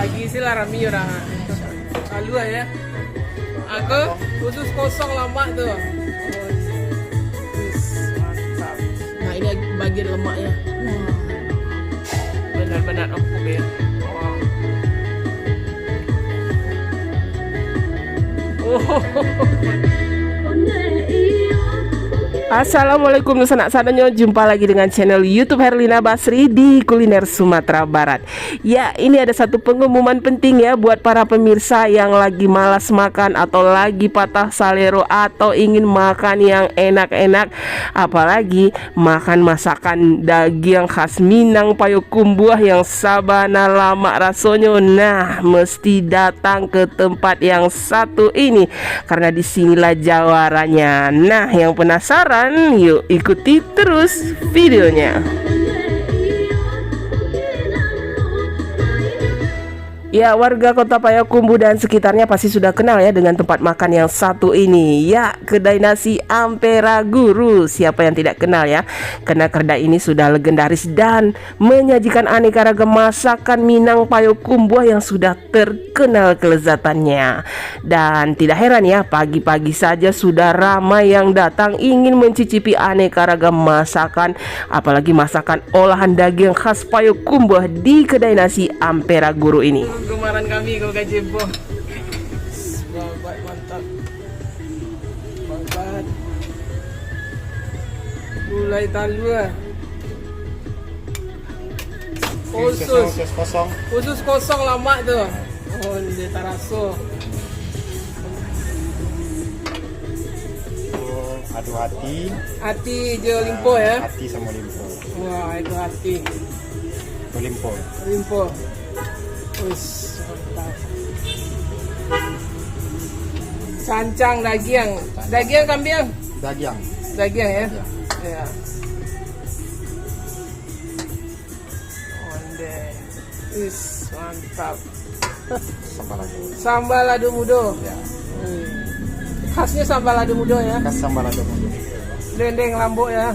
Lagi sila rami orang. Lalu ya. Aku khusus kosong lama tuh. Mantap. Nah ini bagian lemaknya. Benar-benar empuk ya. Wow. Assalamualaikum sanak sadanyo, jumpa lagi dengan channel YouTube Herlina Basri di Kuliner Sumatera Barat. Ya, ini ada satu pengumuman penting ya buat para pemirsa yang lagi malas makan atau lagi patah salero atau ingin makan yang enak-enak, apalagi makan masakan daging khas Minang Payakumbuh yang sabana lama rasonyo. Nah, mesti datang ke tempat yang satu ini karena disinilah jawarannya. Nah, yang penasaran, yuk ikuti terus videonya. Ya, warga kota Payakumbuh dan sekitarnya pasti sudah kenal ya dengan tempat makan yang satu ini. Ya, kedai nasi Ampera Guru. Siapa yang tidak kenal ya? Karena kedai ini sudah legendaris dan menyajikan aneka ragam masakan Minang Payakumbuh yang sudah terkenal kelezatannya. Dan tidak heran ya, pagi-pagi saja sudah ramai yang datang ingin mencicipi aneka ragam masakan, apalagi masakan olahan daging khas Payakumbuh di kedai nasi Ampera Guru ini. Kemarin kami kalau gajebo. Babat mantap. Babat. Gulai talua. Khusus kosong lama tuh. Oh, dia taraso. Aduh hati. Hati je limpo ya. Hati sama limpo. Wah, itu hati. Itu limpo. Limpo. Us, mantap. Cancang daging. Daging kambing. Daging. Daging ya. Daging. Ya. Onde. Us, mantap. Sambal lado. Sambal lado mudo. Ya. Khasnya sambal lado mudo ya. Khas sambal lado. Dendeng lambo ya.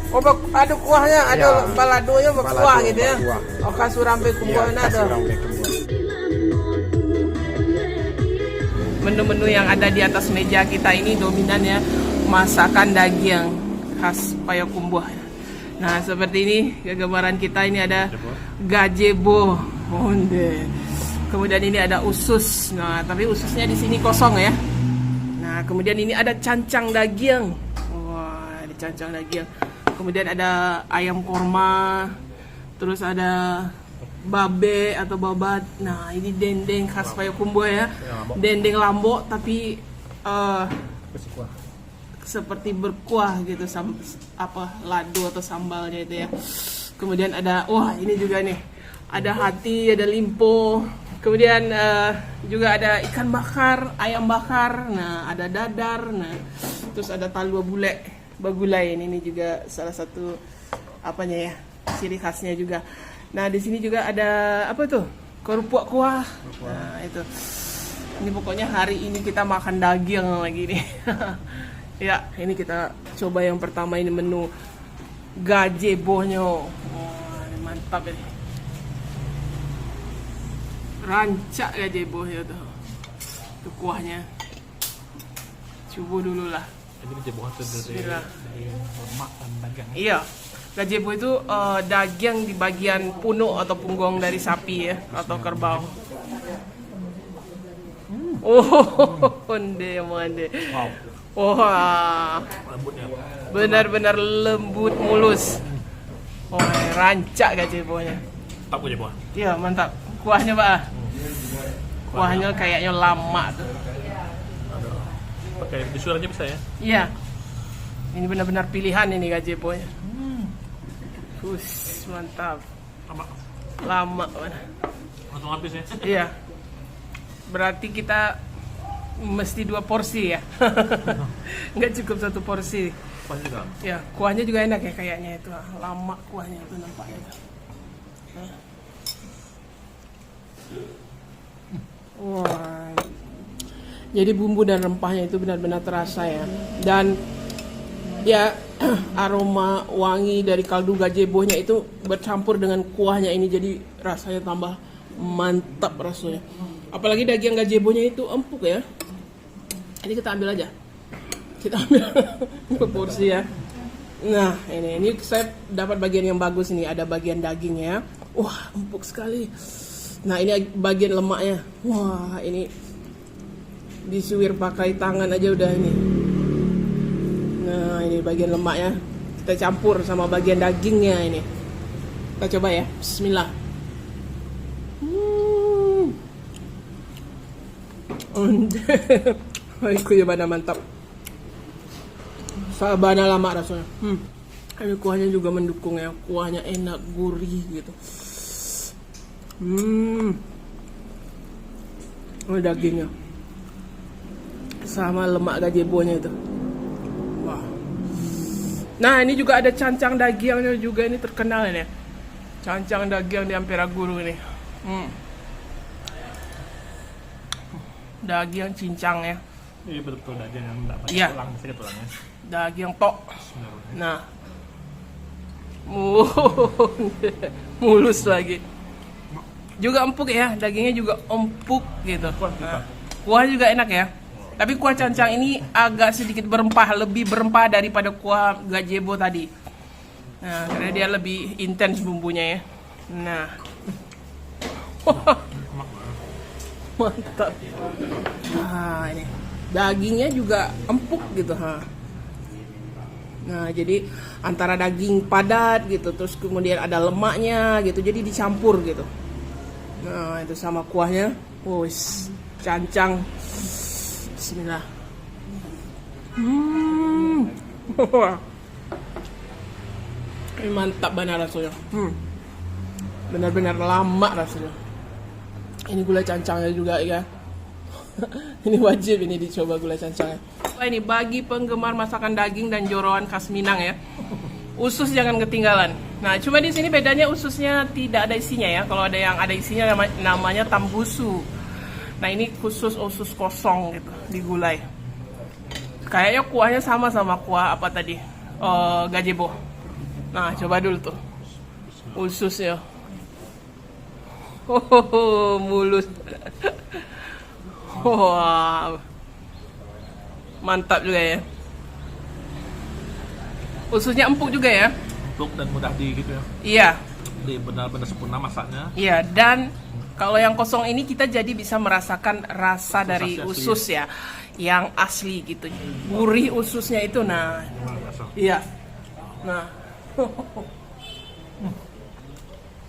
Oh, ada kuahnya, ada ya. baladonya berkuah gitu ya. Berkuah. Oh, kasurampe kumbuhnya ada. Menu-menu yang ada di atas meja kita ini dominan ya, masakan daging khas Payakumbuh. Nah, seperti ini gambaran kita, ini ada gajebo. Onde. Kemudian ini ada usus. Nah, tapi ususnya di sini kosong ya. Nah, kemudian ini ada cancang daging. Wah, ada cancang daging. Kemudian ada ayam korma, terus ada babe atau babat. Nah, ini dendeng khas Payakumbuh ya. Dendeng lambo tapi seperti berkuah gitu, lado atau sambalnya itu ya. Kemudian ada, wah ini juga nih, ada hati, ada limpo. Kemudian juga ada ikan bakar, ayam bakar. Nah, ada dadar. Nah, terus ada talua bule. Bagulai ini juga salah satu apanya ya, ciri khasnya juga. Nah, di sini juga ada apa tuh? Kerupuk kuah. Nah, itu. Ini pokoknya hari ini kita makan daging lagi nih. Ya, ini kita coba yang pertama, ini menu gajebohnya. Wah, ini mantap ini. Rancak gajebohnya tuh. Itu kuahnya. Coba dulu lah. Ini gajebo dari lemak dan daging. Iya, gajebo itu daging di bagian punuk atau punggung dari sapi ya, atau kerbau. Oh, onde mande. Wow. Wah, Lembutnya. benar-benar lembut mulus. Oh, rancak gajebonya. Tak gajebo. Iya, mantap. Kuahnya Pak. Kuahnya kayaknya lama tuh. Pakai disur aja bisa ya? Iya. Ini benar-benar pilihan ini gajebonya. Mantap. Lama mana. Langsung habis ya? Iya. Berarti kita mesti 2 porsi ya. Nggak cukup 1 porsi. Pas juga. Ya, kuahnya juga enak ya kayaknya itu. Lama kuahnya itu nampaknya. Wah. Jadi bumbu dan rempahnya itu benar-benar terasa ya. Dan ya aroma wangi dari kaldu gajebohnya itu bercampur dengan kuahnya ini, jadi rasanya tambah Mantap rasanya. Apalagi daging gazebonya itu empuk ya. Ini kita ambil aja. Kita ambil porsi ya. Nah, ini saya dapat bagian yang bagus nih. Ada bagian dagingnya. Wah, empuk sekali. Nah, ini bagian lemaknya. Wah, ini disuir pakai tangan aja udah ini. Nah, ini bagian lemaknya. Kita campur sama bagian dagingnya ini. Kita coba ya. Bismillah. Itu ya bana mantap. Sabana lama rasanya. Ini kuahnya juga mendukung ya. Kuahnya enak, gurih gitu. Oh, dagingnya sama lemak gazebonya itu. Wah. Nah, ini juga ada cancang dagingnya juga, ini terkenal ini. Cancang daging di Ampera Guru ini. Daging cincang ya. Iya betul daging yang enggak pakai Iya. tulang, sedikit tulangnya. Daging tok. Sebenarnya. Nah. Mulus lagi. Juga empuk ya, dagingnya juga empuk gitu. Nah, kuah juga enak ya. Tapi kuah cancang ini agak sedikit berempah, lebih berempah daripada kuah gazebo tadi. Nah, karena dia lebih intens bumbunya ya. Nah. Mantap. Nah, ini dagingnya juga empuk gitu, ha. Nah, jadi antara daging padat gitu, terus kemudian ada lemaknya gitu, jadi dicampur gitu. Nah, itu sama kuahnya. Wis, cancang. Bismillah. Ini mantap banget rasanya. Benar-benar lama rasanya. Ini gulai cancangnya juga ya. Ini wajib ini dicoba gulai cancangnya. Ini bagi penggemar masakan daging dan joroan khas Minang ya. Usus jangan ketinggalan. Nah, cuma di sini bedanya ususnya tidak ada isinya ya. Kalau ada yang ada isinya namanya tambusu. Nah, ini khusus usus kosong gitu di gulai. Kayaknya kuahnya sama kuah apa tadi? Gazebo. Nah, coba dulu tuh. Ususnya. Mulus. Wow. Mantap juga ya. Ususnya empuk juga ya. Empuk dan mudah gitu ya. Iya. Di benar-benar sempurna masaknya. Iya, dan kalau yang kosong ini kita jadi bisa merasakan rasa dari asli. usus ya, yang asli gitu. Gurih ususnya itu, nah. Iya. Nah.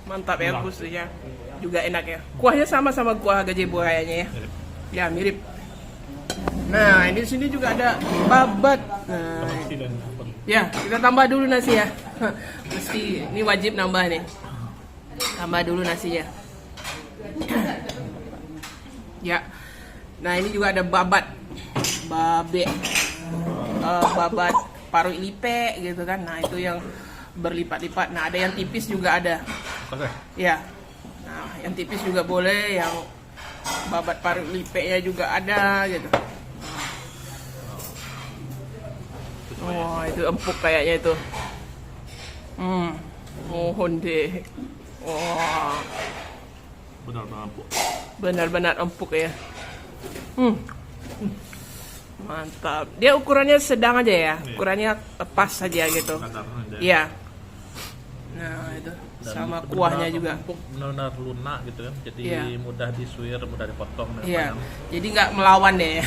Mantap ya ususnya. Juga enak ya. Kuahnya sama kuah gazebo kayaknya ya. Mirip. Ya, mirip. Nah, ini di sini juga ada babat. Nah, Nasi dan apa? ya, kita tambah dulu nasi ya. Mesti ini wajib nambah nih. Tambah dulu nasinya. Ya. Nah, ini juga ada babat. Babat paruh lipe gitu kan. Nah, itu yang berlipat-lipat. Nah, ada yang tipis juga ada. Oke. Ya. Nah, yang tipis juga boleh, yang babat paruh lipe-nya juga ada gitu. Wah, itu empuk kayaknya itu. Mohon deh. Wah, Benar-benar empuk. benar-benar empuk ya. Mantap. Dia ukurannya sedang aja ya. Ukurannya pas saja gitu. Kadar aja. Iya. Nah, itu Dan sama benar-benar kuahnya juga. empuk, benar-benar lunak gitu kan. Jadi Iya. mudah disuir, mudah dipotong dan Iya. panjang. Jadi nggak melawan deh ya.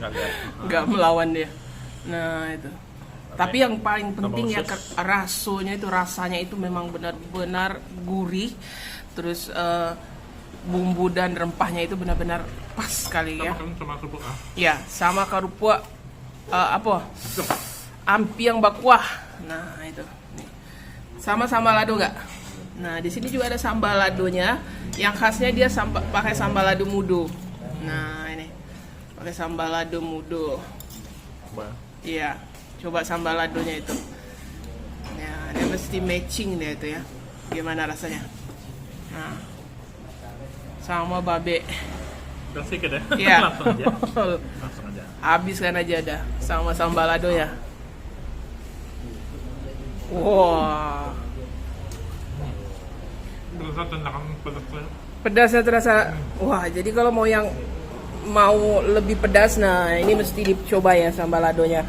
Nggak lihat. Nggak melawan dia. Nah, itu. Tapi yang paling penting ya usus. rasanya itu memang benar-benar gurih. Terus bumbu dan rempahnya itu benar-benar pas sekali ya. Sama kerupuk ah. Ya, sama karupua apa? Ampiang bakuah. Nah, itu. Nih. Sama sambal lado nggak? Nah, di sini juga ada sambal ladonya. Yang khasnya dia pakai sambal lado mudo. Nah, ini. Pakai sambal lado mudo. Coba. Iya. Coba sambal ladonya itu. Ya, dia mesti matching dia itu ya. Gimana rasanya? Nah. Sama babe. Udah sedikit ya? Iya. Langsung aja. Langsung aja. Habiskan aja dah sama sambal lado ya. Wah. Berasa tendangan pedasnya. Pedasnya terasa, wah jadi kalau mau lebih pedas, nah ini mesti dicoba ya sambal ladonya.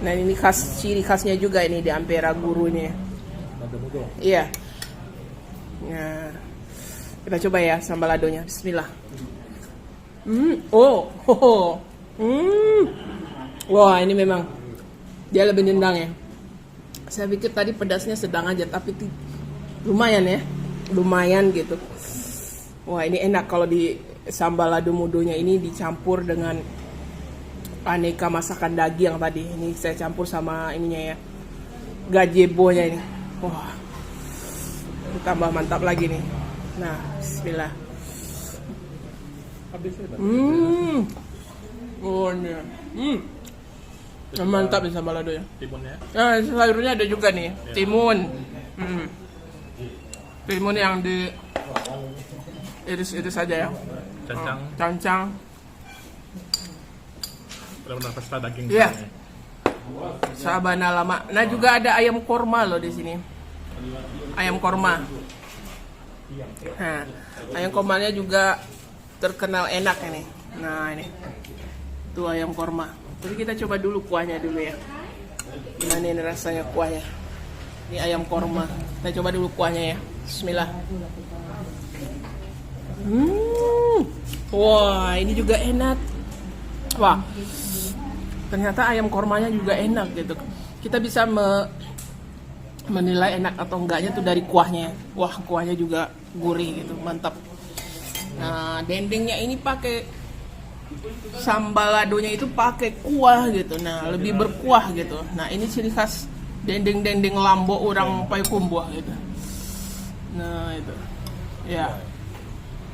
Nah ini ciri khasnya juga ini di Ampera Guru ini. Iya. Nah kita coba ya sambal ladonya. Bismillah. Wah ini memang dia lebih nendang ya. Saya pikir tadi pedasnya sedang aja, tapi lumayan ya, lumayan gitu. Wah ini enak kalau di sambal lado mudonya ini dicampur dengan aneka masakan daging tadi. Ini saya campur sama ininya ya, gazebo-nya ini. Wah, tambah mantap lagi nih. Nah, bismillah. Oh ini. Mantap nih sambal lado ya. Timunnya. Nah, sayurnya ada juga nih, timun. Timun yang di iris-iris saja ya. Cancang. Benar-benar pesta daging. Iya. Sabana lama. Nah, juga ada ayam korma loh di sini. Ayam korma. Nah, ayam kormanya juga terkenal enak ini. Nah, ini. Tuh ayam korma. Jadi kita coba dulu kuahnya dulu ya. Gimana ini rasanya kuahnya? Ini ayam korma. Kita coba dulu kuahnya ya. Bismillah. Wah, ini juga enak. Wah, ternyata ayam kormanya juga enak gitu. Kita bisa menilai enak atau enggaknya tuh dari kuahnya. Wah, kuahnya juga gurih gitu, mantap. Nah, dendengnya ini pakai sambal ladonya itu pakai kuah gitu. Nah, lebih berkuah gitu. Nah, ini ciri khas dendeng Lambo orang Payakumbuh gitu. Nah, itu. Ya.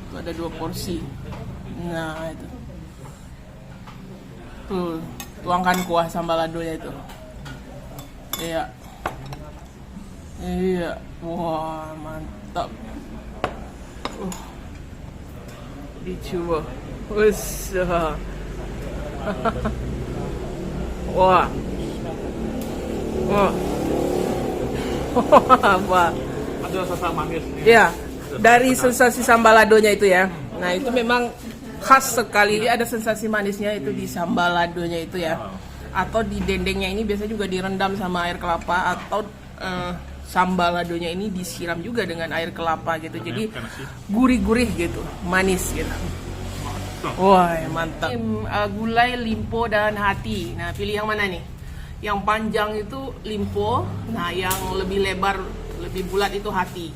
Itu ada 2 porsi. Nah, itu. Tuh, tuangkan kuah sambal ladonya itu. Iya. Iya. Wah, mantap. Dicoba. Wes. Wah. Wah. Wah. Ada rasa manis. Iya. Dari sensasi sambal ladonya itu ya. Nah, itu memang khas sekali. Ada sensasi manisnya itu di sambal ladonya itu ya. Atau di dendengnya ini biasanya juga direndam sama air kelapa, atau sambal ladonya ini disiram juga dengan air kelapa gitu. Jadi gurih-gurih gitu, manis gitu. Wah, mantap. Gulai, limpo, dan hati. Nah, pilih yang mana nih? Yang panjang itu limpo, nah yang lebih lebar, lebih bulat itu hati.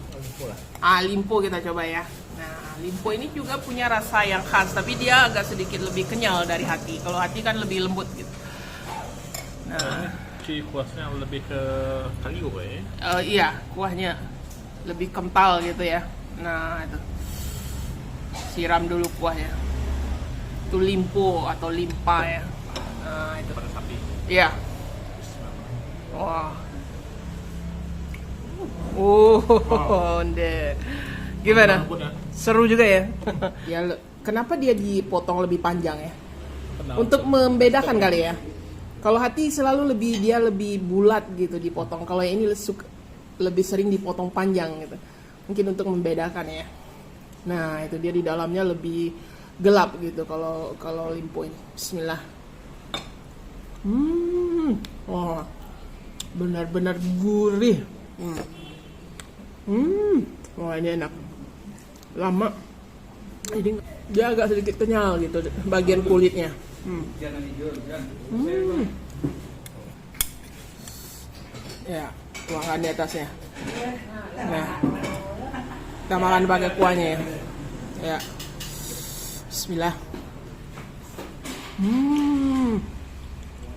Limpo kita coba ya. Nah, limpo ini juga punya rasa yang khas, tapi dia agak sedikit lebih kenyal dari hati. Kalau hati kan lebih lembut gitu. Nah, kuahnya lebih ke kayu ya. Iya, kuahnya lebih kental gitu ya. Nah, itu. Siram dulu kuahnya. Itu limpo atau limpa ya. Nah, itu Pada sapi. iya. Wah. Gimana? Seru juga ya. Ya, kenapa dia dipotong lebih panjang ya? Untuk membedakan kali ya. Kalau hati selalu lebih bulat gitu dipotong. Kalau ini lebih sering dipotong panjang gitu. Mungkin untuk membedakan ya. Nah, itu dia di dalamnya lebih gelap gitu kalau limpo ini. Bismillah. Wah. Benar-benar gurih. Wah, ini enak. Lama. Jadi dia agak sedikit kenyal gitu bagian kulitnya. Ya, tuangkan di atasnya. Nah, kita makan pakai kuahnya ya. Ya. Bismillah.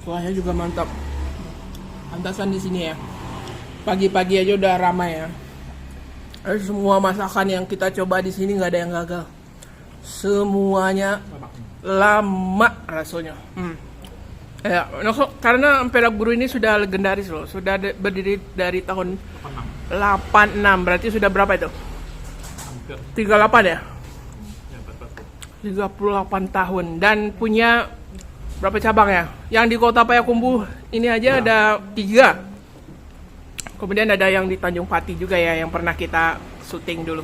Kuahnya juga mantap. Pantasan di sini ya. Pagi-pagi aja udah ramai ya. Semua masakan yang kita coba di sini nggak ada yang gagal. Semuanya lama rasanya. Ya, karena Ampera Guru ini sudah legendaris loh. Sudah berdiri dari tahun 86. Berarti sudah berapa itu? Hampir 38 ya? 38. 38 tahun. Dan punya berapa cabang ya? Yang di Kota Payakumbuh ini aja ada 3. Kemudian ada yang di Tanjung Pati juga ya, yang pernah kita syuting dulu.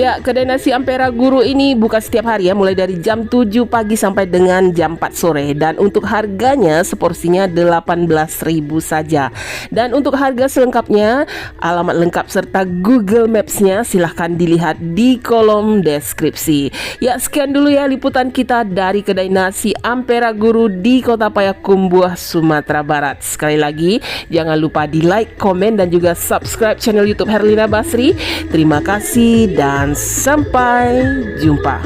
Ya, kedai nasi Ampera Guru ini buka setiap hari ya, mulai dari jam 7 pagi sampai dengan jam 4 sore. Dan untuk harganya seporsinya 18.000 saja. Dan untuk harga selengkapnya, alamat lengkap serta Google Maps-nya silahkan dilihat di kolom deskripsi. Ya, sekian dulu ya liputan kita dari kedai nasi Ampera Guru di Kota Payakumbuh, Sumatera Barat. Sekali lagi, jangan lupa di like, komen, dan juga subscribe channel YouTube Herlina Basri. Terima kasih dan sampai jumpa.